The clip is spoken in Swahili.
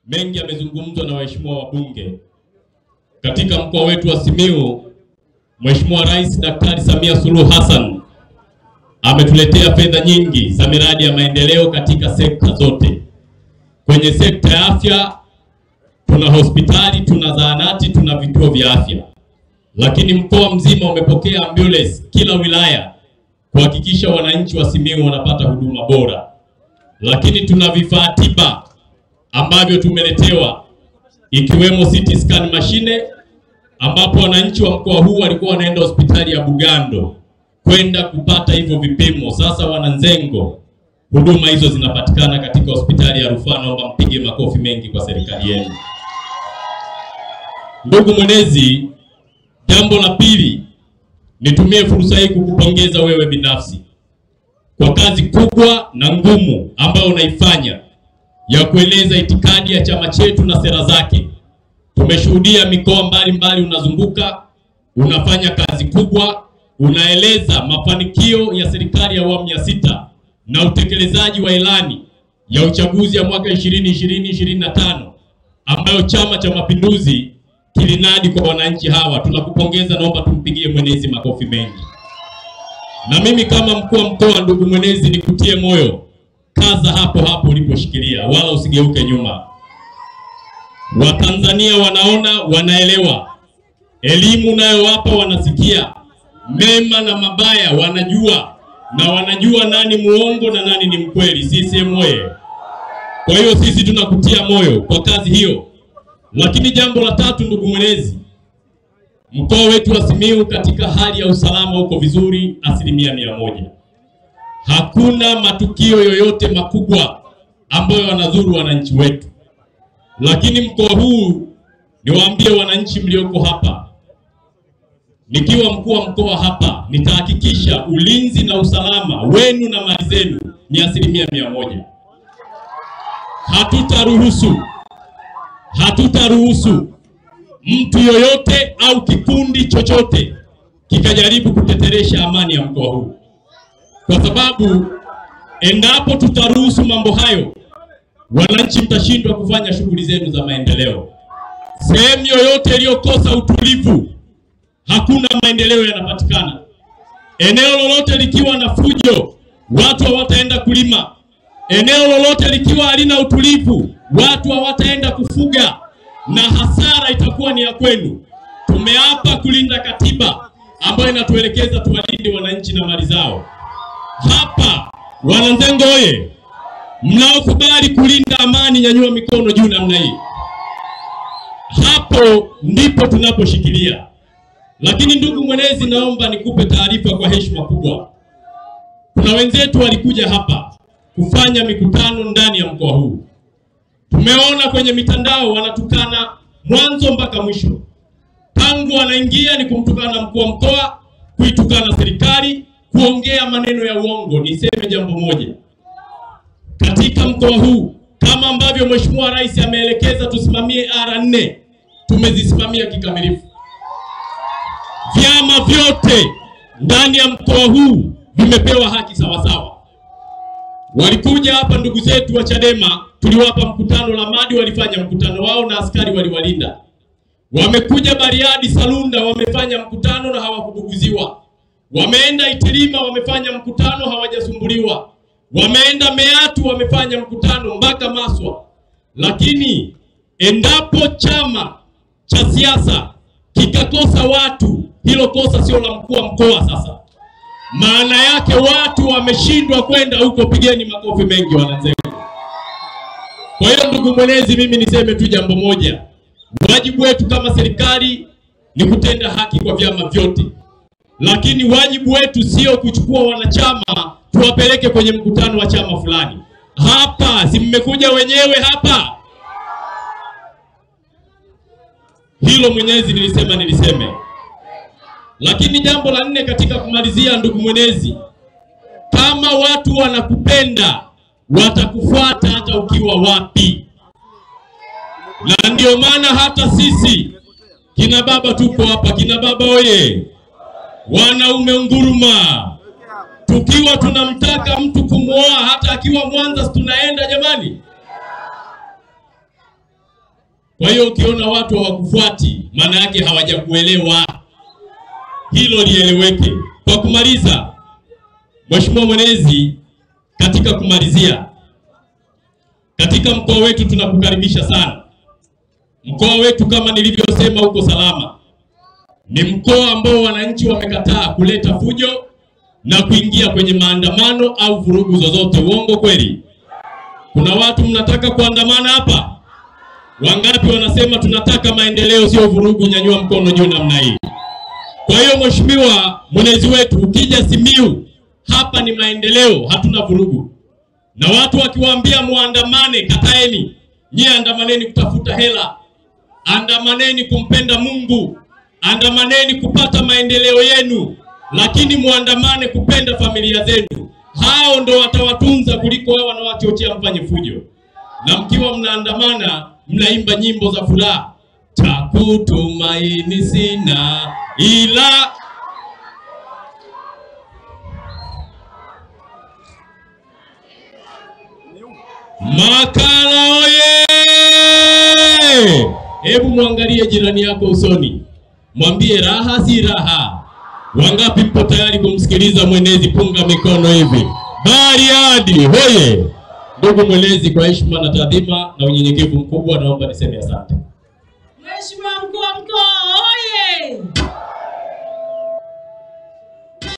Mengi yamezungumzwa na waheshimiwa wabunge. Katika mkoa wetu wa Simiyu, Mheshimiwa Rais Daktari Samia Suluhu Hassan ametuletea fedha nyingi za miradi ya maendeleo katika sekta zote. Kwenye sekta ya afya, tuna hospitali, tuna zahanati, tuna vituo vya afya. Lakini mkoa mzima umepokea ambulance kila wilaya kuhakikisha wananchi wa Simiyu wanapata huduma bora. Lakini tuna vifaa tiba ambavyo tumeletewa, ikiwemo CT scan machine, ambapo wananchi wa mkoa huu walikuwa wanaenda hospitali ya Bugando kwenda kupata hivyo vipimo. Sasa Wananzengo, huduma hizo zinapatikana katika hospitali ya rufaa. Naomba mpige makofi mengi kwa serikali yenu. Ndugu mwenezi, jambo la pili, nitumie fursa hii kukupongeza wewe binafsi kwa kazi kubwa na ngumu ambayo unaifanya ya kueleza itikadi ya chama chetu na sera zake. Tumeshuhudia mikoa mbalimbali unazunguka, unafanya kazi kubwa, unaeleza mafanikio ya serikali ya awamu ya 6 na utekelezaji wa ilani ya uchaguzi ya mwaka 2020-2025 ambayo Chama cha Mapinduzi kilinadi kwa wananchi hawa. Tunakupongeza, naomba tumpigie mwenezi makofi mengi. Na mimi kama mkuu wa mkoa, ndugu mwenezi, nikutie moyo, kaza hapo hapo uliposhikilia, wala usigeuke nyuma. Watanzania wanaona, wanaelewa, elimu unayowapa wanasikia, mema na mabaya wanajua, na wanajua nani muongo na nani ni mkweli. CCM oye! Kwa hiyo sisi tunakutia moyo kwa kazi hiyo. Lakini jambo la tatu, ndugu mwenezi, mkoa wetu wa Simiyu katika hali ya usalama uko vizuri 100%. Hakuna matukio yoyote makubwa ambayo yanadhuru wananchi wetu. Lakini mkoa huu, niwaambie wananchi mlioko hapa, nikiwa mkuu wa mkoa hapa, nitahakikisha ulinzi na usalama wenu na mali zenu ni 100%. Hatutaruhusu mtu yoyote au kikundi chochote kikajaribu kuteteresha amani ya mkoa huu. Kwa sababu endapo tutaruhusu mambo hayo, wananchi mtashindwa kufanya shughuli zenu za maendeleo. Sehemu yoyote iliyokosa utulivu, hakuna maendeleo yanapatikana. Eneo lolote likiwa na fujo, watu hawataenda kulima. Eneo lolote likiwa halina utulivu, watu hawataenda kufuga, na hasara itakuwa ni ya kwenu. Tumeapa kulinda katiba ambayo inatuelekeza tuwalinde wananchi na mali zao. Hapa Wananzengo oye! Mnaokubali kulinda amani, nyanyua mikono juu namna hii. Hapo ndipo tunaposhikilia. Lakini ndugu mwenezi, naomba nikupe taarifa kwa heshima kubwa. Kuna wenzetu walikuja hapa kufanya mikutano ndani ya mkoa huu. Tumeona kwenye mitandao wanatukana mwanzo mpaka mwisho. Tangu wanaingia ni kumtukana mkuu wa mkoa, kuitukana serikali, kuongea maneno ya uongo. Niseme jambo moja, katika mkoa huu, kama ambavyo Mheshimiwa Rais ameelekeza tusimamie R4, tumezisimamia kikamilifu. Vyama vyote ndani ya mkoa huu vimepewa haki sawasawa. Walikuja hapa ndugu zetu wa Chadema, tuliwapa mkutano Lamadi, walifanya mkutano wao na askari waliwalinda. Wamekuja Bariadi, Salunda, wamefanya mkutano na hawakubuguziwa. Wameenda Itilima, wamefanya mkutano, hawajasumbuliwa. Wameenda Meatu, wamefanya mkutano mpaka Maswa. Lakini endapo chama cha siasa kikakosa watu, hilo kosa sio la mkuu wa mkoa. Sasa maana yake watu wameshindwa kwenda huko. Pigeni makofi mengi Wananzengo. Kwa hiyo ndugu mwenezi, mimi niseme tu jambo moja. Wajibu wetu kama serikali ni kutenda haki kwa vyama vyote. Lakini wajibu wetu sio kuchukua wanachama tuwapeleke kwenye mkutano wa chama fulani. Hapa si mmekuja wenyewe hapa? Hilo mwenyezi niliseme. Lakini jambo la 4 katika kumalizia, ndugu mwenezi, kama watu wanakupenda watakufuata hata ukiwa wapi. Na ndio maana hata sisi kina baba tuko hapa. Kina baba oye! Wanaume nguruma. Tukiwa tunamtaka mtu kumwoa hata akiwa Mwanza tunaenda jamani. Kwa hiyo ukiona watu hawakufuati, maana yake hawajakuelewa. Hilo lieleweke. Kwa kumaliza, Mheshimiwa Mwenezi, katika kumalizia, katika mkoa wetu tunakukaribisha sana. Mkoa wetu kama nilivyosema uko salama. Ni mkoa ambao wananchi wamekataa kuleta fujo na kuingia kwenye maandamano au vurugu zozote. Uongo kweli? Kuna watu mnataka kuandamana hapa? Wangapi wanasema tunataka maendeleo sio vurugu? Nyanyua mkono juu namna hii. Kwa hiyo Mheshimiwa Mwenezi wetu, ukija Simiyu hapa ni maendeleo, hatuna vurugu. Na watu wakiwaambia muandamane, kataeni. Nyie andamaneni kutafuta hela, andamaneni kumpenda Mungu, andamaneni kupata maendeleo yenu, lakini muandamane kupenda familia zenu. Hao ndo watawatunza kuliko wao wanawachochea mfanye fujo. Na mkiwa mnaandamana, mnaimba nyimbo za furaha, takutumaini sina ila Makala oye! Hebu muangalie jirani yako usoni, mwambie raha si raha. Wangapi mpo tayari kumsikiliza Mwenezi? Punga mikono hivi. Bariadi hoye! Ndugu Mwenezi, kwa heshima na taadhima na unyenyekevu mkubwa, naomba niseme asante. Mheshimiwa